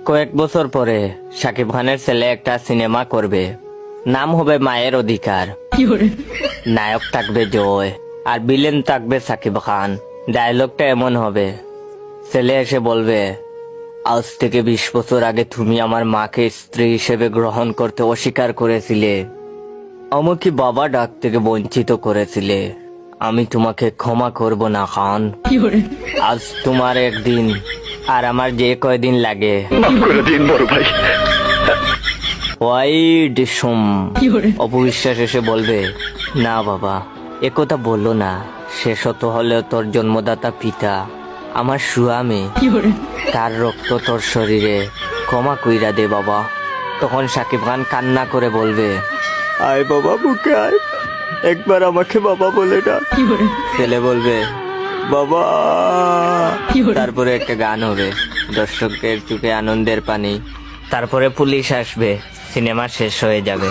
কয়েক বছর পরে শাকিব খানের ছেলে একটা সিনেমা করবে, নাম হবে মায়ের অধিকার। নায়ক থাকবে জয় আর ভিলেন থাকবে শাকিব খান। ডায়লগটা এমন হবে, ছেলে এসে বলবে, আজ থেকে 20 বছর আগে তুমি আমার মাকে স্ত্রী হিসেবে গ্রহণ করতে অস্বীকার করেছিলে, আমাকে বাবা ডাক থেকে বঞ্চিত করেছিলে, আমি তোমাকে ক্ষমা করব না খান। আজ তোমার একদিন আর আমার যে কয়দিন লাগে ওয়াইড সোম। অপবিশ্বাস এসে বলবে, না বাবা একথা বললো না, শেষ হতে হলেও তোর জন্মদাতা পিতা আমার স্বামী, তার রক্ত তোর শরীরে, ক্ষমা কইরা দে বাবা। তখন শাকিব খান কান্না করে বলবে, আয় বাবা বুকে আয়, একবার আমাকে বাবা বলে ডাক। ছেলে বলবে, বাবা। তারপরে একটা গান হবে, দর্শকদের চোখে আনন্দের পানি। তারপরে পুলিশ আসবে, সিনেমা শেষ হয়ে যাবে।